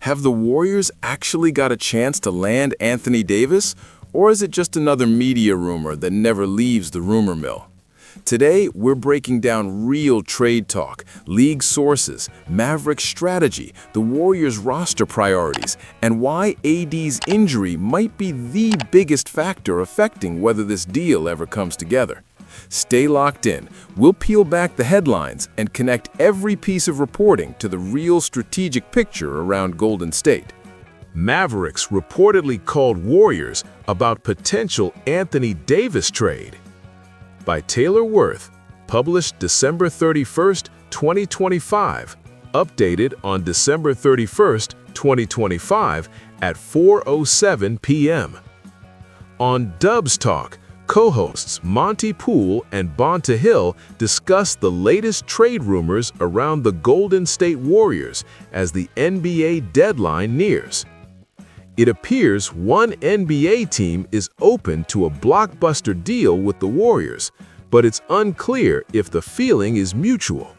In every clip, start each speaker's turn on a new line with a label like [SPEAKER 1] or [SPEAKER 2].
[SPEAKER 1] Have the Warriors actually got a chance to land Anthony Davis, or is it just another media rumor that never leaves the rumor mill? Today, we're breaking down real trade talk, league sources, Mavericks strategy, the Warriors roster priorities, and why AD's injury might be the biggest factor affecting whether this deal ever comes together. Stay locked in. We'll peel back the headlines and connect every piece of reporting to the real strategic picture around Golden State.
[SPEAKER 2] Mavericks reportedly called Warriors about potential Anthony Davis trade. By Taylor Worth, published December 31st, 2025, updated on December 31st, 2025 at 4:07 p.m. On Dubs Talk, co-hosts Monty Poole and Bonta Hill discuss the latest trade rumors around the Golden State Warriors as the NBA deadline nears. It appears one NBA team is open to a blockbuster deal with the Warriors, but it's unclear if the feeling is mutual.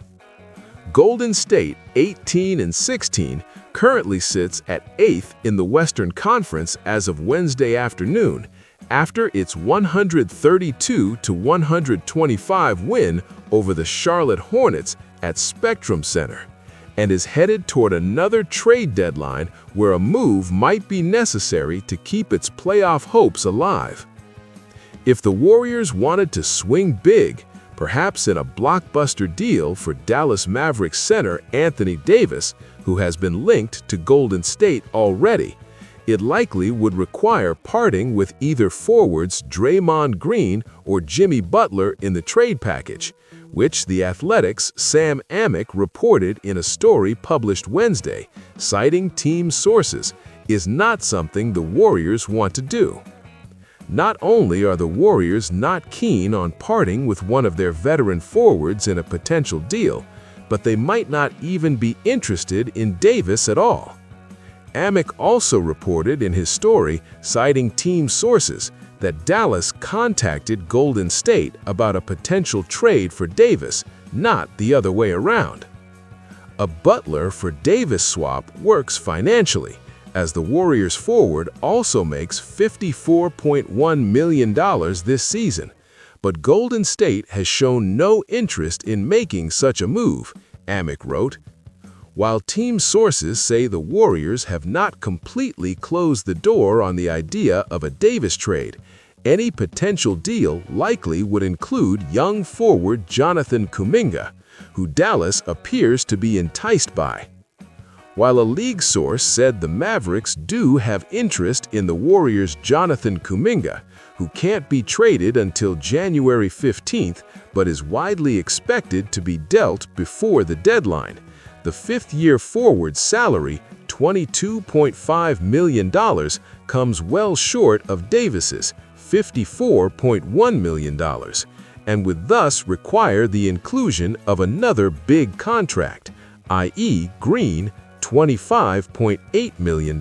[SPEAKER 2] Golden State, 18-16, currently sits at 8th in the Western Conference as of Wednesday afternoon, after its 132-125 win over the Charlotte Hornets at Spectrum Center, and is headed toward another trade deadline where a move might be necessary to keep its playoff hopes alive. If the Warriors wanted to swing big, perhaps in a blockbuster deal for Dallas Mavericks center Anthony Davis, who has been linked to Golden State already, it likely would require parting with either forwards Draymond Green or Jimmy Butler in the trade package, which The Athletic's Sam Amick reported in a story published Wednesday, citing team sources, is not something the Warriors want to do. Not only are the Warriors not keen on parting with one of their veteran forwards in a potential deal, but they might not even be interested in Davis at all. Amick also reported in his story, citing team sources, that Dallas contacted Golden State about a potential trade for Davis, not the other way around. A Butler for Davis swap works financially, as the Warriors forward also makes $54.1 million this season, but Golden State has shown no interest in making such a move, Amick wrote. While team sources say the Warriors have not completely closed the door on the idea of a Davis trade, any potential deal likely would include young forward Jonathan Kuminga, who Dallas appears to be enticed by. While a league source said the Mavericks do have interest in the Warriors' Jonathan Kuminga, who can't be traded until January 15th but is widely expected to be dealt before the deadline, the fifth-year forward's salary, $22.5 million, comes well short of Davis's, $54.1 million, and would thus require the inclusion of another big contract, i.e. Green, $25.8 million.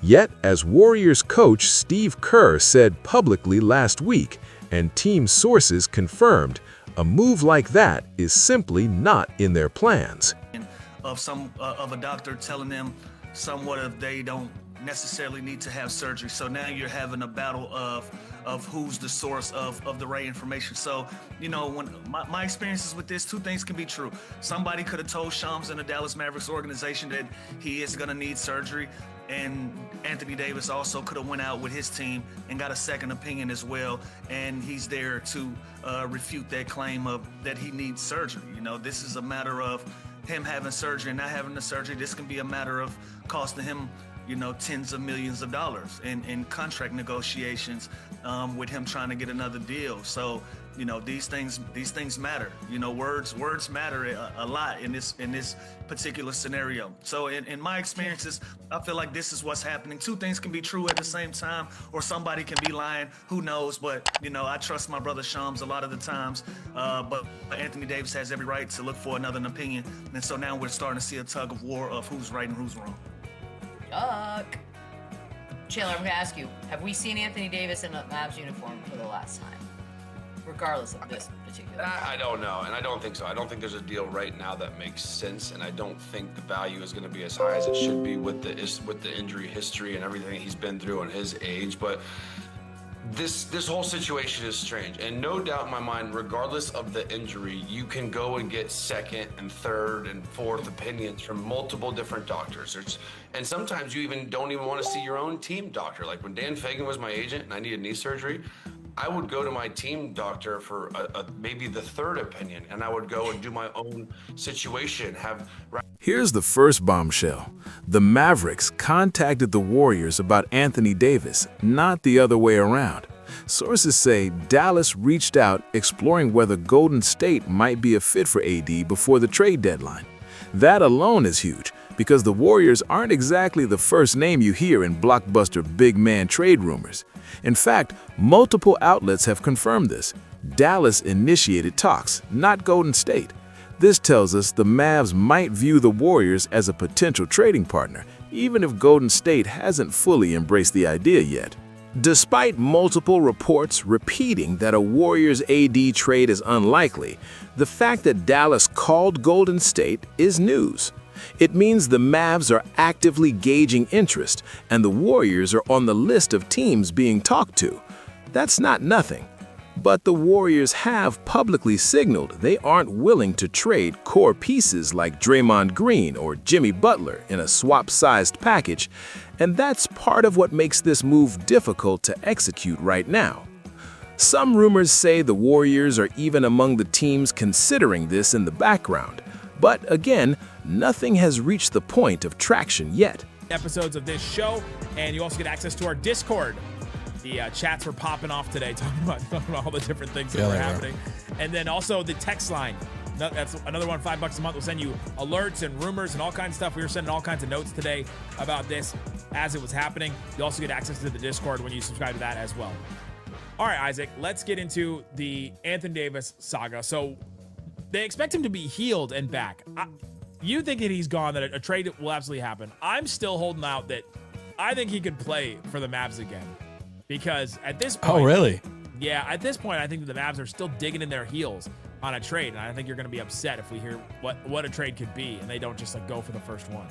[SPEAKER 2] Yet, as Warriors coach Steve Kerr said publicly last week, and team sources confirmed, a move like that is simply not in their plans.
[SPEAKER 3] Of a doctor telling them somewhat of they don't necessarily need to have surgery. So now you're having a battle of who's the source of the right information. So, you know, when my experiences with this, two things can be true. Somebody could have told Shams and the Dallas Mavericks organization that he is going to need surgery. And Anthony Davis also could have went out with his team and got a second opinion as well. And he's there to refute that claim of that he needs surgery. You know, this is a matter of him having surgery and not having the surgery. This can be a matter of costing him, you know, tens of millions of dollars in contract negotiations with him trying to get another deal. So, you know, these things matter. You know, words matter a lot in this particular scenario. So in my experiences, I feel like this is what's happening. Two things can be true at the same time, or somebody can be lying. Who knows? But, you know, I trust my brother Shams a lot of the times. But Anthony Davis has every right to look for another opinion. And so now we're starting to see a tug of war of who's right and who's wrong.
[SPEAKER 4] Chuck. Chandler, I'm going to ask you, have we seen Anthony Davis in a Mavs uniform for the last time? regardless of this particular.
[SPEAKER 5] I don't know, and I don't think so. I don't think there's a deal right now that makes sense, and I don't think the value is going to be as high as it should be with the injury history and everything he's been through and his age. But this whole situation is strange, and no doubt in my mind, regardless of the injury, you can go and get second and third and fourth opinions from multiple different doctors. And sometimes you don't even want to see your own team doctor. Like when Dan Fagan was my agent and I needed knee surgery, I would go to my team doctor for maybe the third opinion, and I would go and do my own situation.
[SPEAKER 1] Here's the first bombshell. The Mavericks contacted the Warriors about Anthony Davis, not the other way around. Sources say Dallas reached out exploring whether Golden State might be a fit for AD before the trade deadline. That alone is huge, because the Warriors aren't exactly the first name you hear in blockbuster big man trade rumors. In fact, multiple outlets have confirmed this. Dallas initiated talks, not Golden State. This tells us the Mavs might view the Warriors as a potential trading partner, even if Golden State hasn't fully embraced the idea yet. Despite multiple reports repeating that a Warriors AD trade is unlikely, the fact that Dallas called Golden State is news. It means the Mavs are actively gauging interest, and the Warriors are on the list of teams being talked to. That's not nothing. But the Warriors have publicly signaled they aren't willing to trade core pieces like Draymond Green or Jimmy Butler in a swap-sized package, and that's part of what makes this move difficult to execute right now. Some rumors say the Warriors are even among the teams considering this in the background. But again, nothing has reached the point of traction yet.
[SPEAKER 6] Episodes of this show, and you also get access to our Discord. The chats were popping off today, talking about all the different things that were happening. And then also the text line. That's another one, $5 a month. We'll send you alerts and rumors and all kinds of stuff. We were sending all kinds of notes today about this as it was happening. You also get access to the Discord when you subscribe to that as well. All right, Isaac, let's get into the Anthony Davis saga. So they expect him to be healed and back. You think that he's gone, that a trade will absolutely happen. I'm still holding out that I think he could play for the Mavs again. Because at this point...
[SPEAKER 7] Oh, really?
[SPEAKER 6] Yeah, at this point, I think that the Mavs are still digging in their heels on a trade. And I think you're going to be upset if we hear what a trade could be and they don't just go for the first one.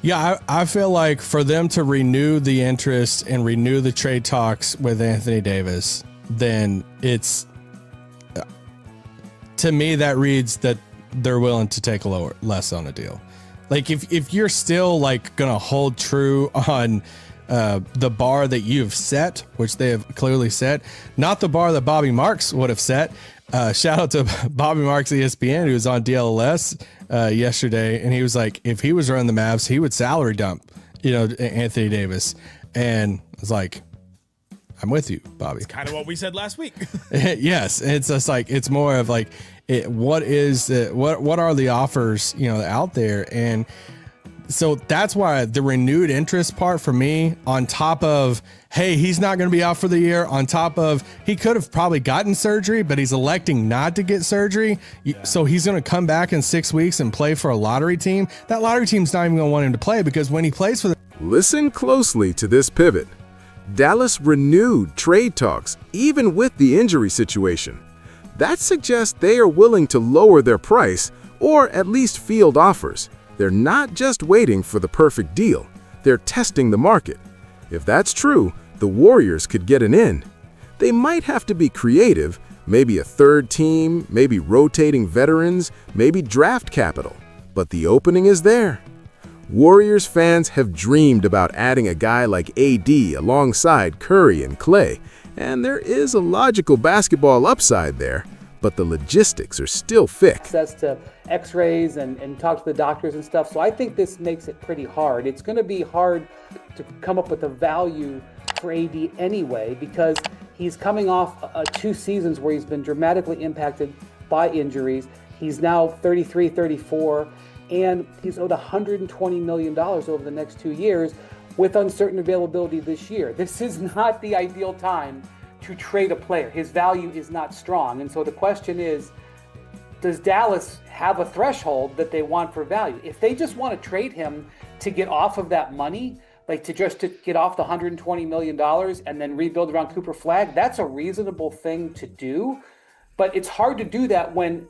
[SPEAKER 7] Yeah, I feel like for them to renew the interest and renew the trade talks with Anthony Davis, then it's... To me, that reads that they're willing to take less on a deal. Like if you're still going to hold true on the bar that you've set, which they have clearly set, not the bar that Bobby Marks would have set. Shout out to Bobby Marks, ESPN, who was on DLLS yesterday, and he was like, if he was running the Mavs, he would salary dump, Anthony Davis. And I was like, I'm with you, Bobby.
[SPEAKER 6] It's kind of what we said last week.
[SPEAKER 7] Yes, it's just it's more of what are the offers out there, and so that's why the renewed interest part for me, on top of, hey, he's not going to be out for the year, on top of he could have probably gotten surgery, but he's electing not to get surgery. Yeah. So he's going to come back in 6 weeks and play for a lottery team. That lottery team's not even going to want him to play, because when he plays for the...
[SPEAKER 1] Listen closely to this pivot. Dallas renewed trade talks, even with the injury situation. That suggests they are willing to lower their price, or at least field offers. They're not just waiting for the perfect deal. They're testing the market. If that's true, the Warriors could get an in. They might have to be creative, maybe a third team, maybe rotating veterans, maybe draft capital. But the opening is there. Warriors fans have dreamed about adding a guy like AD alongside Curry and Clay, and there is a logical basketball upside there, but the logistics are still thick.
[SPEAKER 8] Access to x-rays and talk to the doctors and stuff, so I think this makes it pretty hard. It's going to be hard to come up with a value for AD anyway, because he's coming off 2 seasons where he's been dramatically impacted by injuries. He's now 33, 34, and he's owed $120 million over the next 2 years with uncertain availability this year. This is not the ideal time to trade a player. His value is not strong. And so the question is, does Dallas have a threshold that they want for value? If they just want to trade him to get off of that money, like to get off the $120 million and then rebuild around Cooper Flag, that's a reasonable thing to do. But it's hard to do that when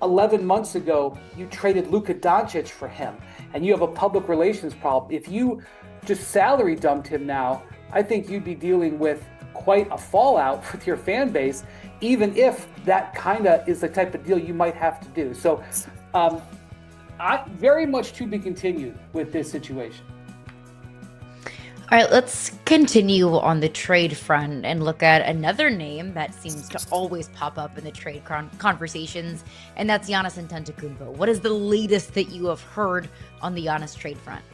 [SPEAKER 8] 11 months ago you traded Luka Doncic for him and you have a public relations problem. If you just salary dumped him now, I think you'd be dealing with quite a fallout with your fan base, even if that kind of is the type of deal you might have to do. So I very much to be continued with this situation.
[SPEAKER 4] All right, let's continue on the trade front and look at another name that seems to always pop up in the trade conversations, and that's Giannis Antetokounmpo. What is the latest that you have heard on the Giannis trade front?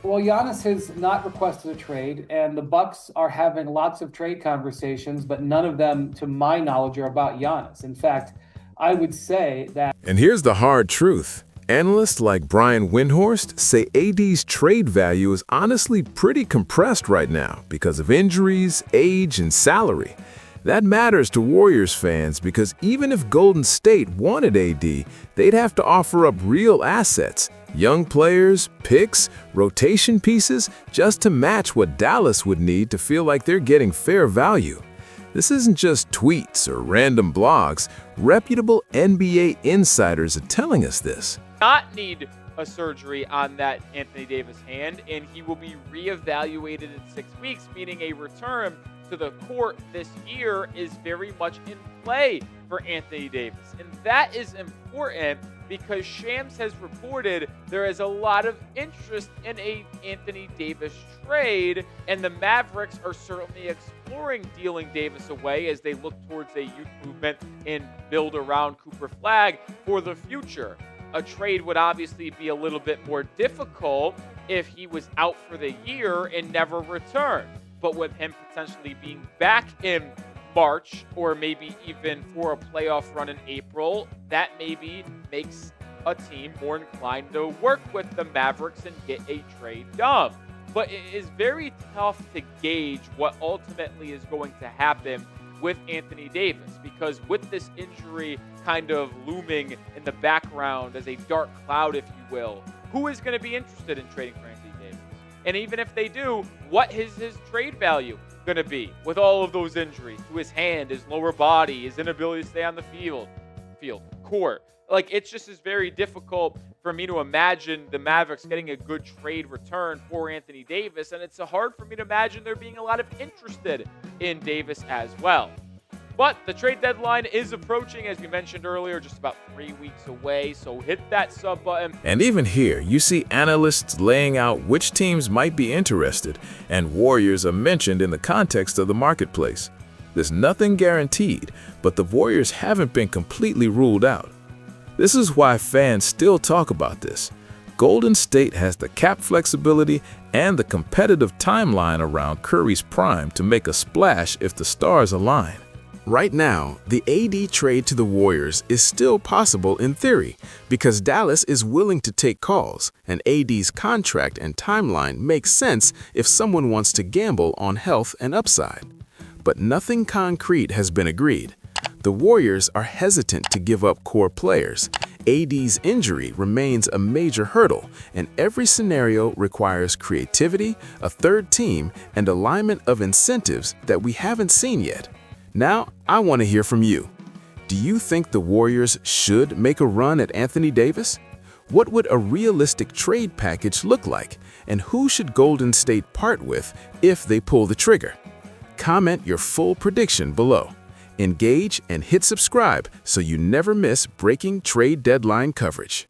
[SPEAKER 8] Well, Giannis has not requested a trade, and the Bucks are having lots of trade conversations, but none of them, to my knowledge, are about Giannis. In fact, I would say that...
[SPEAKER 2] And here's the hard truth. Analysts like Brian Windhorst say AD's trade value is honestly pretty compressed right now because of injuries, age, and salary. That matters to Warriors fans because even if Golden State wanted AD, they'd have to offer up real assets, young players, picks, rotation pieces, just to match what Dallas would need to feel like they're getting fair value. This isn't just tweets or random blogs. Reputable NBA insiders are telling us this.
[SPEAKER 9] Not need a surgery on that Anthony Davis hand, and he will be reevaluated in 6 weeks, meaning a return to the court this year is very much in play for Anthony Davis. And that is important because Shams has reported there is a lot of interest in a Anthony Davis trade, and the Mavericks are certainly exploring dealing Davis away as they look towards a youth movement and build around Cooper Flag for the future. A trade would obviously be a little bit more difficult if he was out for the year and never returned. But with him potentially being back in March or maybe even for a playoff run in April, that maybe makes a team more inclined to work with the Mavericks and get a trade done. But it is very tough to gauge what ultimately is going to happen with Anthony Davis, because with this injury kind of looming in the background as a dark cloud, if you will, who is going to be interested in trading for Anthony Davis? And even if they do, what is his trade value going to be with all of those injuries to his hand, his lower body, his inability to stay on the field, court? Like, it's just is very difficult for me to imagine the Mavericks getting a good trade return for Anthony Davis, and it's hard for me to imagine there being a lot of interested in Davis as well. But the trade deadline is approaching, as we mentioned earlier, just about 3 weeks away, so hit that sub button.
[SPEAKER 1] And even here, you see analysts laying out which teams might be interested, and Warriors are mentioned in the context of the marketplace. There's nothing guaranteed, but the Warriors haven't been completely ruled out. This is why fans still talk about this. Golden State has the cap flexibility and the competitive timeline around Curry's prime to make a splash if the stars align.
[SPEAKER 2] Right now, the AD trade to the Warriors is still possible in theory because Dallas is willing to take calls, and AD's contract and timeline makes sense if someone wants to gamble on health and upside. But nothing concrete has been agreed. The Warriors are hesitant to give up core players. AD's injury remains a major hurdle, and every scenario requires creativity, a third team, and alignment of incentives that we haven't seen yet. Now, I want to hear from you. Do you think the Warriors should make a run at Anthony Davis? What would a realistic trade package look like, and who should Golden State part with if they pull the trigger? Comment your full prediction below. Engage and hit subscribe so you never miss breaking trade deadline coverage.